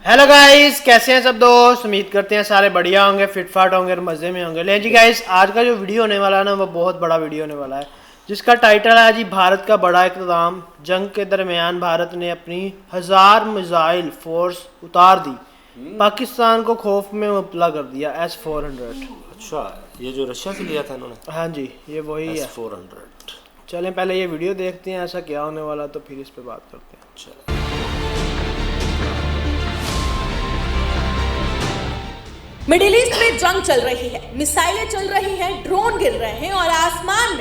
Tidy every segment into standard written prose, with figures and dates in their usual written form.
Hello guys, कैसे हैं सब दोस्त। उम्मीद करते हैं सारे बढ़िया होंगे, फिट फाट होंगे और मज़े में होंगे। लेकिन जी गाइस, आज का जो वीडियो होने वाला है ना, वो बहुत बड़ा वीडियो होने वाला है, जिसका टाइटल है जी भारत का बड़ा इक़्तिदाम। जंग के दरमियान भारत ने अपनी 1000 मिसाइल फोर्स उतार दी, पाकिस्तान को खौफ में मुबतला कर दिया। S-400। अच्छा, ये जो रशिया से लिया था इन्होंने। हाँ जी, ये वही है। S-400। चलें पहले ये वीडियो देखते हैं, ऐसा क्या होने वाला, तो फिर इस पर बात करते हैं। चलो। मिडिल ईस्ट में जंग चल रही है, मिसाइलें चल रही हैं, ड्रोन गिर रहे हैं और आसमान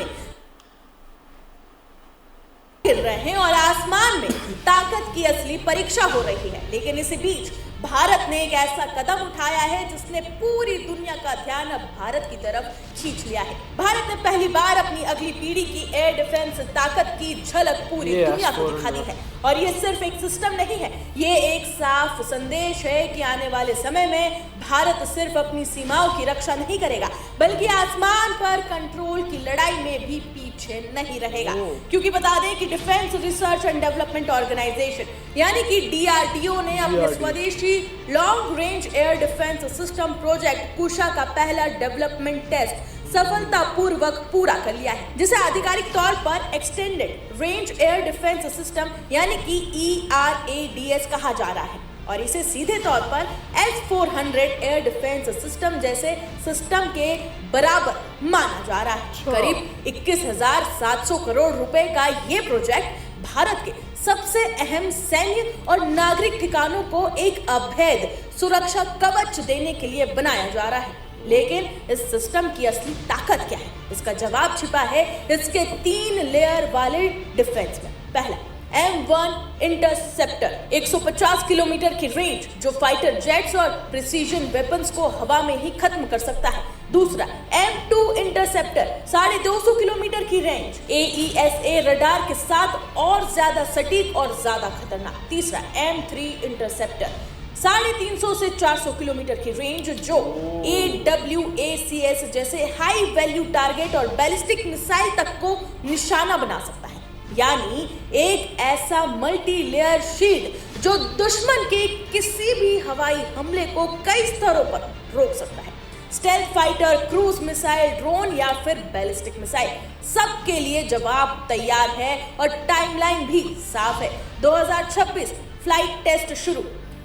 में ताकत की असली परीक्षा हो रही है। लेकिन इसी बीच भारत ने एक ऐसा कदम उठाया है जिसने पूरी दुनिया का ध्यान अब भारत की तरफ खींच लिया है। भारत ने पहली बार अपनी अगली पीढ़ी की एयर डिफेंस ताकत की झलक पूरी दुनिया को दिखा दी है। और ये सिर्फ एक सिस्टम नहीं है, ये एक साफ संदेश है कि आने वाले समय में भारत सिर्फ अपनी सीमाओं की रक्षा नहीं करेगा, बल्कि आसमान पर कंट्रोल की लड़ाई में भी पीछे नहीं रहेगा। क्योंकि बता दें कि defence research and development organisation यानी कि DRDO ने अपने स्वदेशी long range air defence system project Kusha का पहला डेवलपमेंट टेस्ट सफलतापूर्वक पूरा कर लिया है, जिसे आधिकारिक तौर पर extended range air defence system यानी कि ERADS कहा जा रहा है। और इसे सीधे तौर पर S-400 एयर डिफेंस सिस्टम जैसे सिस्टम के बराबर माना जा रहा है। करीब 21,700 करोड़ रुपए का ये प्रोजेक्ट भारत के सबसे अहम सैन्य और नागरिक ठिकानों को एक अभेद सुरक्षा कवच देने के लिए बनाया जा रहा है। लेकिन इस सिस्टम की असली ताकत क्या है? इसका जवाब छिपा है इसके 3 लेयर वाले डिफेंस में। पहला, M1 इंटरसेप्टर, 150 किलोमीटर की रेंज जो फाइटर जेट्स और प्रिसीजन वेपन्स को हवा में ही खत्म कर सकता है। दूसरा, M2 इंटरसेप्टर, 250 किलोमीटर की रेंज, AESA रडार के साथ और ज्यादा सटीक और ज्यादा खतरनाक। तीसरा, M3 इंटरसेप्टर, 350 से 400 किलोमीटर की रेंज जो AWACS जैसे हाई वैल्यू टारगेट और बैलिस्टिक मिसाइल तक को निशाना बना सकता है। यानी एक ऐसा मल्टी लेयर शील्ड जो दुश्मन के किसी भी हवाई हमले को कई स्तरों पर रोक सकता है। Stealth fighter, cruise missile, drone या फिर बैलिस्टिक मिसाइल, सबके लिए जवाब तैयार है और टाइमलाइन भी साफ है। 2026 फ्लाइट टेस्ट शुरू,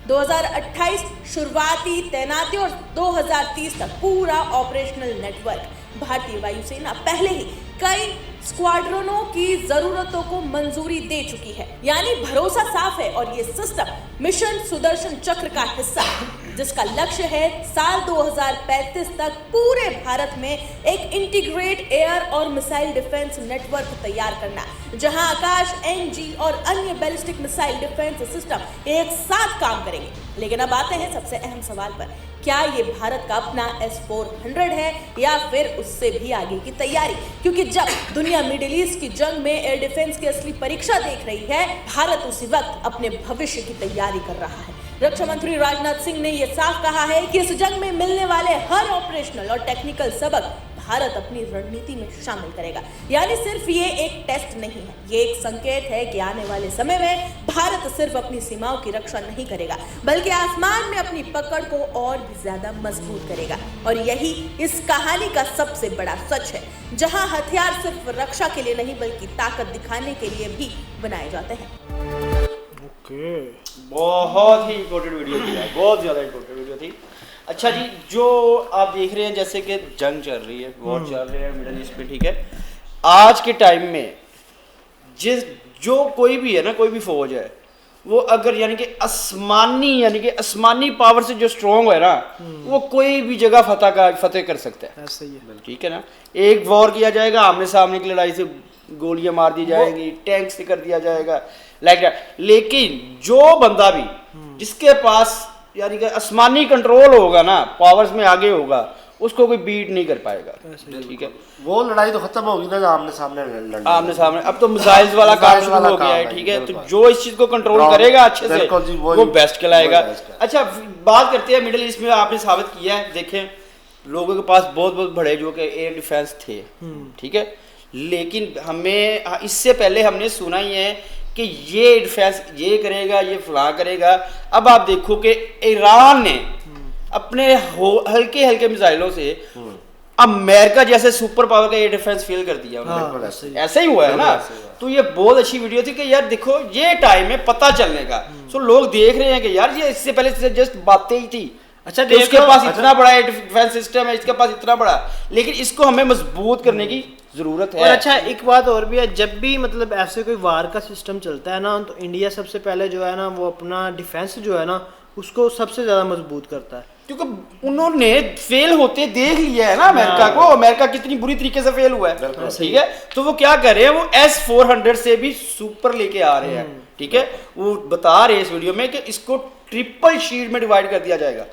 2028 शुरुआती तैनाती और 2030 तक पूरा ऑपरेशनल नेटवर्क। भारतीय वायुसेना पहले ही कई स्क्वाड्रनों की जरूरतों को मंजूरी दे चुकी है। यानी भरोसा साफ है और ये सिस्टम मिशन सुदर्शन चक्र का हिस्सा है, जिसका लक्ष्य है साल 2035 तक पूरे भारत में एक इंटीग्रेट एयर और मिसाइल डिफेंस नेटवर्क तैयार करना, जहां आकाश, NG और अन्य बैलिस्टिक मिसाइल डिफेंस सिस्टम एक साथ काम करेंगे। लेकिन अब आते हैं सबसे अहम सवाल पर, क्या ये भारत का अपना S-400 है या फिर उससे भी आगे की तैयारी? क्योंकि जब दुनिया मिडिल ईस्ट की जंग में एयर डिफेंस की असली परीक्षा देख रही है, भारत उसी वक्त अपने भविष्य की तैयारी कर रहा है। रक्षा मंत्री राजनाथ सिंह ने यह साफ कहा है कि इस जंग में मिलने वाले हर ऑपरेशनल और टेक्निकल सबक भारत अपनी रणनीति में शामिल करेगा। यानी सिर्फ ये एक टेस्ट नहीं है, ये एक संकेत है कि आने वाले समय में भारत सिर्फ अपनी सीमाओं की रक्षा नहीं करेगा, बल्कि आसमान में अपनी पकड़ को और भी ज्यादा मजबूत करेगा। और यही इस कहानी का सबसे बड़ा सच है, जहां हथियार सिर्फ रक्षा के लिए नहीं बल्कि ताकत दिखाने के लिए भी बनाए जाते हैं। बहुत ही इम्पोर्टेंट वीडियो थी, बहुत ज़्यादा इम्पोर्टेंट वीडियो थी। अच्छा जी, जो आप देख रहे हैं जैसे कि जंग चल रही है, वॉर चल रही है मिडिल ईस्ट में, ठीक है। आज के टाइम में जो कोई भी है ना, कोई भी फौज है, वो अगर यानी कि आसमानी पावर से जो स्ट्रॉन्ग है ना, वो कोई भी जगह फतेह कर सकता है। सही है, ठीक है ना। एक वॉर किया जाएगा, आमने सामने की लड़ाई से गोलियां मार दी जाएंगी, टैंक से कर दिया जाएगा, लाइक दैट। लेकिन जो बंदा भी जिसके पास यानी कि आसमानी कंट्रोल होगा ना, पावर्स में आगे होगा, उसको कोई बीट नहीं कर पाएगा। ठीक है, वो लड़ाई तो खत्म होगी ना, आमने सामने लड़ना। आमने सामने अब तो मिसाइल्स वाला काम शुरू हो गया है। ठीक है, तो जो इस चीज को कंट्रोल करेगा अच्छे से, वो बेस्ट कहलाएगा। अच्छा, बात करते हैं मिडिल ईस्ट में। आपने साबित किया है, देखें लोगों के पास बहुत बहुत बड़े जो कि एयर डिफेंस थे, ठीक है। लेकिन हमें इससे पहले हमने सुना ही है कि ये डिफेंस ये करेगा, ये फला करेगा। अब आप देखो कि ईरान ने अपने हल्के हल्के मिसाइलों से अमेरिका जैसे सुपर पावर का ये डिफेंस फेल कर दिया उन्होंने। ऐसा ही हुआ है ना। तो ये बहुत अच्छी वीडियो थी कि यार देखो ये टाइम है पता चलने का। सो लोग देख रहे हैं कि यार ये इससे पहले से जस्ट बातें ही थी। अच्छा तो उसके पास इतना बड़ा डिफेंस सिस्टम है, इसके पास इतना बड़ा, लेकिन इसको हमें मजबूत करने की जरूरत है। और अच्छा एक बात और भी है, जब भी मतलब ऐसे कोई वार का सिस्टम चलता है ना, तो इंडिया सबसे पहले जो है ना वो अपना डिफेंस जो है ना उसको सबसे ज्यादा मजबूत करता है, क्योंकि उन्होंने फेल होते देख लिया है ना अमेरिका को। अमेरिका कितनी बुरी तरीके से फेल हुआ है, ठीक है। तो वो क्या कर रहे हैं, वो S-400 से भी सुपर लेके आ रहे हैं, ठीक है। वो बता रहे हैं इस वीडियो में कि इसको ट्रिपल शीट में डिवाइड कर दिया जाएगा।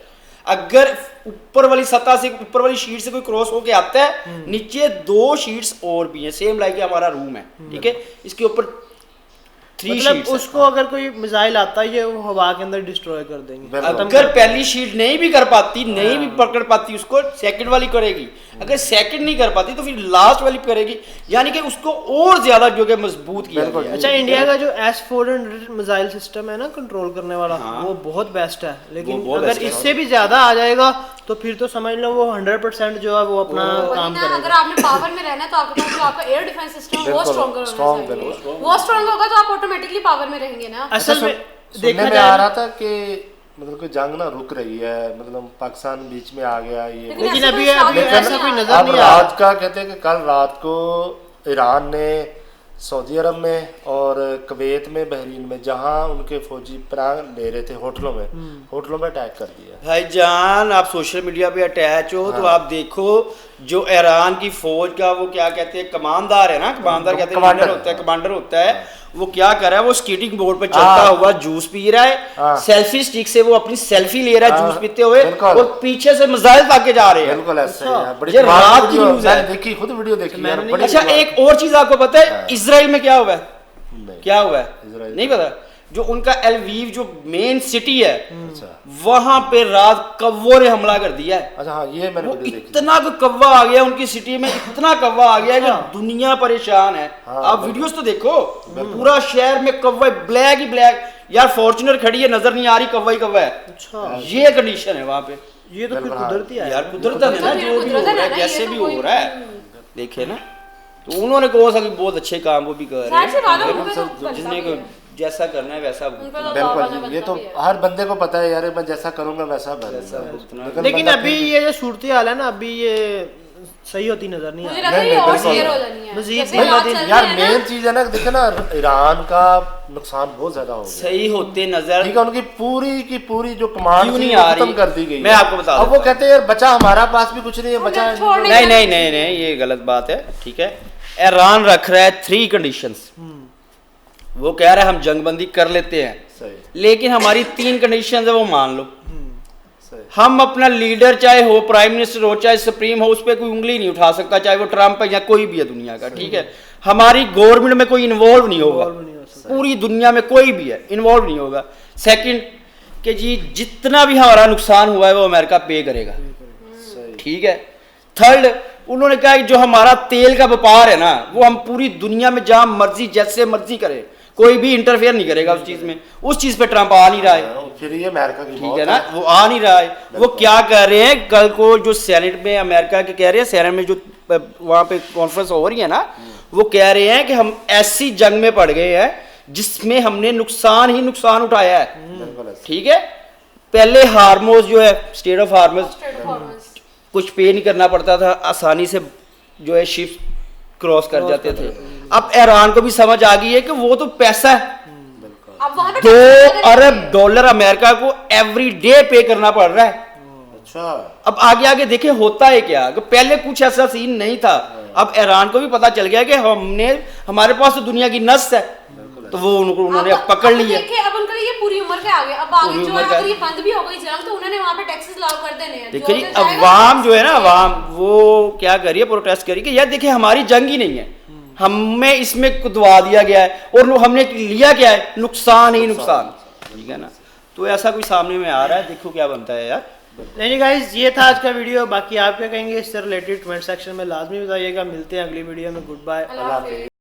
अगर ऊपर वाली सतह से, ऊपर वाली शीट से कोई क्रॉस होके आता है, नीचे 2 शीट्स और भी हैं, सेम लाइक हमारा रूम है, ठीक है। इसके ऊपर 3 मतलब शीट्स उसको अगर कोई मिसाइल आता है ये वो हवा के अंदर डिस्ट्रॉय कर देंगे। अगर पहली शीट नहीं भी कर पाती, नहीं भी पकड़ पाती, उसको सेकंड वाली करेगी। अगर सेकंड नहीं कर पाती तो फिर लास्ट वाली करेगी, यानी कि उसको और ज्यादा जो है मजबूत किया गया। अच्छा इंडिया का जो S-400 मिसाइल सिस्टम है ना कंट्रोल करने वाला, वो बहुत बेस्ट है, लेकिन अगर इससे भी ज्यादा आ जाएगा तो फिर तो समझ लो वो 100% जो है वो अपना काम करेगा। अगर आपने पावर में रहना है तो आपके पास जो आपका एयर डिफेंस सिस्टम है वो स्ट्रॉन्गर होना चाहिए। वो स्ट्रॉन्ग होगा तो आप ऑटोमेटिकली पावर में रहेंगे ना। असल में देखने में आ रहा था कि मतलब कोई जंग ना रुक रही है, मतलब पाकिस्तान बीच में आ गया ये। लेकिन अभी ऐसा कोई नजर अब नहीं आ रहा। रात का कहते हैं कि कल रात को ईरान ने सऊदी अरब में और कुवैत में, बहरीन में, जहां उनके फौजी प्राण ले रहे थे होटलों में अटैक कर दिया। भाईजान आप सोशल मीडिया पे अटैच हो तो आप देखो जो ईरान की फौज का वो क्या कहते हैं कमांडर है ना, कमांडर कहते हैं, कमांडर होता है। वो क्या कर रहा है, वो स्केटिंग बोर्ड पे चलता हुआ जूस पी रहा है, सेल्फी स्टिक से वो अपनी सेल्फी ले रहा है जूस पीते हुए, और पीछे से मिसाइल ताके जा रहे हैं। बिल्कुल ऐसा ही है। बड़ी ये रात की न्यूज़ है, देखी, खुद वीडियो देखी यार। अच्छा एक और चीज आपको पता है इजराइल में क्या हुआ है? क्या हुआ है नहीं पता? जो उनका एलवीव जो मेन सिटी है, वहां पे रात कव्वों ने हमला कर दिया है। अच्छा हाँ, ये मैंने वीडियो देखी। इतना कव्वा आ गया उनकी सिटी में, इतना कव्वा आ गया है कि दुनिया परेशान है। आप वीडियोस तो देखो, पूरा शहर में कव्वा, ब्लैक ही ब्लैक। यार फॉर्च्यूनर खड़ी है, नजर नहीं आ रही, कव्वा ही कव्वा है। अच्छा ये कंडीशन है वहां पे। ये तो फिर कुदरती है यार कुदरत है ना, जो भी हो रहा है, जैसे भी हो रहा है, देखे ना। तो उन्होंने कौन सा बहुत अच्छे काम वो भी कर रहे हैं, जिसने जैसा करना है वैसा। बिल्कुल, ये तो हर बंदे को पता है यार, मैं जैसा करूंगा वैसा भरूंगा। लेकिन अभी ये जो सूरत हाल है ना, अभी ये सही होती नजर नहीं आ मुझे लग रहा है ये और शेयर हो जानी है। मजीद जैसे हाथ चल रहे यार हैं ना, मेन चीज है ना, देखे ना ईरान का नुकसान बहुत ज्यादा हो गया। सही होते नजर ठीक है, उनकी पूरी की पूरी जो कमांड क्यों नहीं थी आ वो रही? खत्म कर दी गई। मैं आपको बता अब वो कहते हैं यार बचा हमारा पास भी कुछ नहीं है, बचा छोड़ने नहीं नहीं नहीं नहीं, ये गलत बात है, ठीक है। ईरान रख रहा है 3 कंडीशंस। वो कह रहा है हम जंगबंदी कर लेते हैं, सही लेकिन हमारी 3 कंडीशंस है, वो मान लो। सही। हम अपना लीडर चाहे हो, प्राइम मिनिस्टर हो, चाहे सुप्रीम हो, उस पर कोई उंगली नहीं उठा सकता, चाहे वो ट्रम्प है या कोई भी है दुनिया का, ठीक है। हमारी गवर्नमेंट में कोई इन्वॉल्व नहीं होगा, पूरी दुनिया में कोई भी है इन्वॉल्व नहीं होगा। सेकंड कि जी जितना भी हमारा नुकसान हुआ है वो अमेरिका पे करेगा, ठीक है। थर्ड उन्होंने कहा कि जो हमारा तेल का व्यापार है ना, वो हम पूरी दुनिया में जहां मर्जी जैसे मर्जी करें, कोई भी इंटरफेयर नहीं करेगा उस चीज में। उस चीज पे ट्रंप आ नहीं रहा है, फिर ये अमेरिका की ठीक है ना, वो आ नहीं रहा है। वो क्या कर रहे हैं, कल को जो सेनेट में अमेरिका के कह रहे हैं, सेनेट में जो वहां पे कॉन्फ्रेंस हो रही है ना, वो कह रहे हैं कि हम ऐसी जंग में पड़ गए हैं जिसमें हमने नुकसान ही नुकसान उठाया है, ठीक है। पहले हार्मोज जो है, स्टेट ऑफ हार्मोज, कुछ पे नहीं करना पड़ता था, आसानी से जो है शिप क्रॉस कर जाते थे। अब ईरान को भी समझ आ गई है कि वो तो पैसा है, अब वहाँ पे 2 अरब डॉलर अमेरिका को एवरी डे पे करना पड़ रहा है। अच्छा, अब आगे आगे देखे होता है क्या, कि पहले कुछ ऐसा सीन नहीं था। अब ईरान को भी पता चल गया कि हमारे पास तो दुनिया की नस है, तो वो उन्होंने पकड़ ली है। अब उनके लिए ये पूरी उम्र के आगे, अब आगे जो है अगर ये बंद भी हो गई जंग तो उन्होंने वहाँ पे टैक्सेस लागू कर देने हैं। देखिए जी अवाम जो है ना, अवाम वो क्या करिए, प्रोटेस्ट करिए कि यार देखिए हमारी जंग ही नहीं है, हमें इसमें कुदवा दिया गया है और हमने लिया क्या है, नुकसान ही नुकसान, ठीक है ना। तो ऐसा कोई सामने में आ रहा है, देखो क्या बनता है यार। नहीं गाइस, ये था आज का वीडियो। बाकी आप क्या कहेंगे इससे रिलेटेड कमेंट सेक्शन में लाजमी बताइएगा। मिलते हैं अगली वीडियो में। Good bye.